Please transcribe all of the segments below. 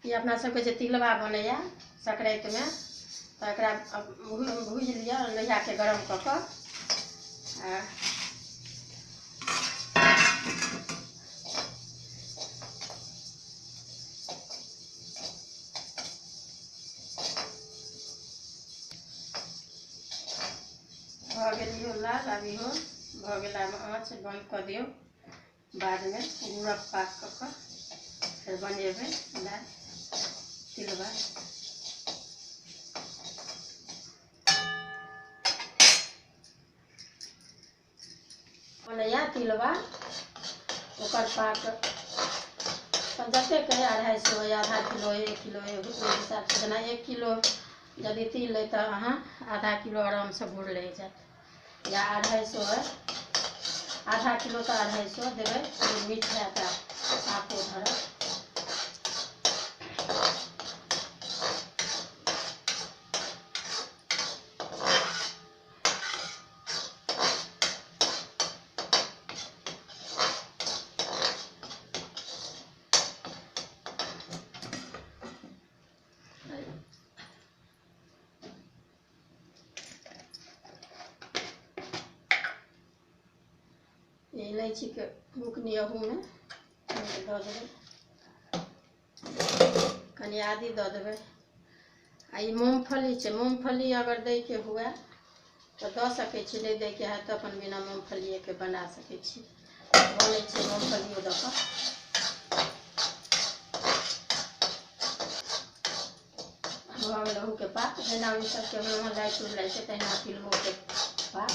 ये अपना सबके जे तिलबा बनैया संक्रांति में तो एकरा भूज लिया लोहिया के गरम कऽ कऽ भऽ गेल इहो लाल आब इहो भऽ गेल आँच बंद कऽ दियौ बाद में गुड़क पाक कऽ कऽ फिर बनेबै लाल तिलबा बनैया तिलबा ओकर पाक जतेक 250 या आधा किलो 1 किलो हिसाब से जेना 1 किलो यदि तिल है तो अहाँ आधा किलो आराम से गुड़ ले जात या 250 है आधा किलो तो 250 देवे मीठ है तो पाको धरत इलायची के बुकनी अहू में दऽ देबै कनी आदी दऽ देबै आ ई मूँगफली छै मूँगफली अगर दै के हुए तो दऽ सकै छी नहीं दै के है तो अपन बिना मूँगफलिए के बना सकै छी बनै छै मूँगफलियो दऽ कऽ भऽ गेल अहू के पाक जेना ओहि सबके लाइट उड़ छै तहिना तिलबो के पाक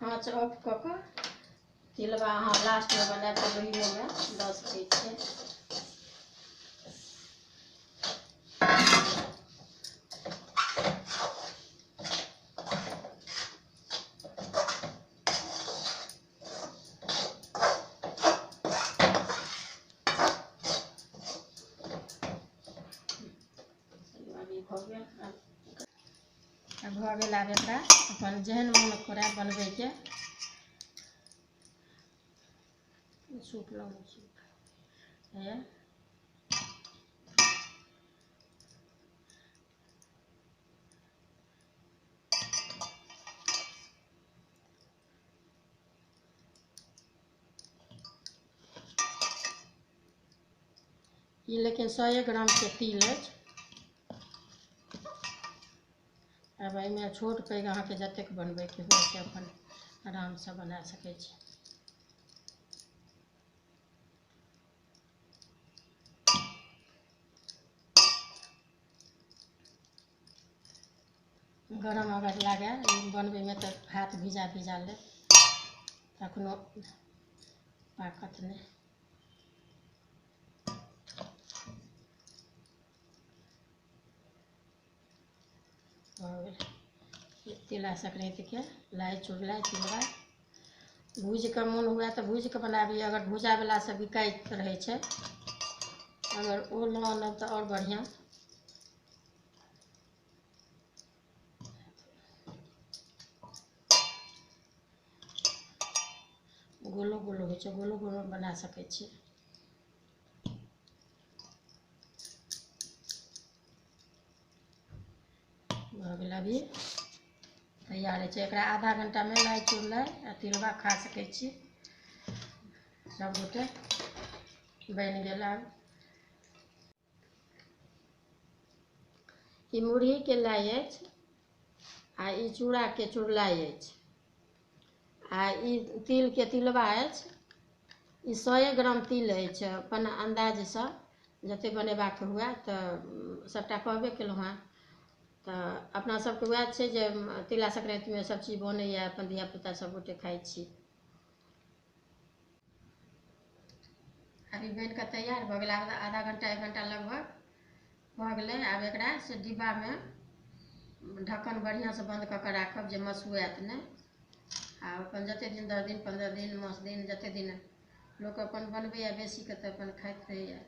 आँच ऑफ कऽ कऽ तिलबा अहाँ लास्ट में बना कऽ लोहियो में दऽ सकै छियै भऽ गेल आब एकरा अपन जेहन मोन करे बनबै के सूप लगे सूप है लेकिन 100 ग्राम के तिल है अब एहिमे छोट पैघ अहाँ के जतेक बनबै के हुए से अपन आराम से बना सकै छी गरम अगर लागे बनबै में तो हाथ भिजा भिजा ले तखनो पाकत नहीं तिला संक्रांति के लाई चुड़लाई तिलबा भूज के मन हुए तो भूज के बनाबी अगर भूजा वाला से बिकाइत रहे छै अगर ओ न आनब तो और बढ़िया गोलो गोलो हो गोलो गोलो बना सकै छी भऽ गेल अभी तैयार है एकरा आधा घंटा में लाई चुड़लाई आ तिलबा खा सकै छी सब गोटे बन गेल आब ई मुरही के लाई अछि आ ई चूड़ा के चुड़लाई अछि आ ई तिल के तिलबा अछि ई 100 ग्राम तिल अछि अपन अंदाज से जते बनेबाक हुए तो सबटा कहबे केलहुँ हेँ तो अपना सबके वएह छै जे तिला संक्रांति में सब चीज बनैया अपन धिया पुता सब गोटे खाइ छी अभी बन कऽ तैयार भऽ गेल आधा घंटा 1 घंटा लगभग भऽ गेलै आब एकरा से डिब्बा में ढक्कन बढ़िया से बंद कऽ के राखब जे मसुआत नहीं आ अपन जते दिन 10 दिन 15 दिन 10 दिन जते दिन लोग अपन बनबैया बेसी के तो अपन खाइत रहैया।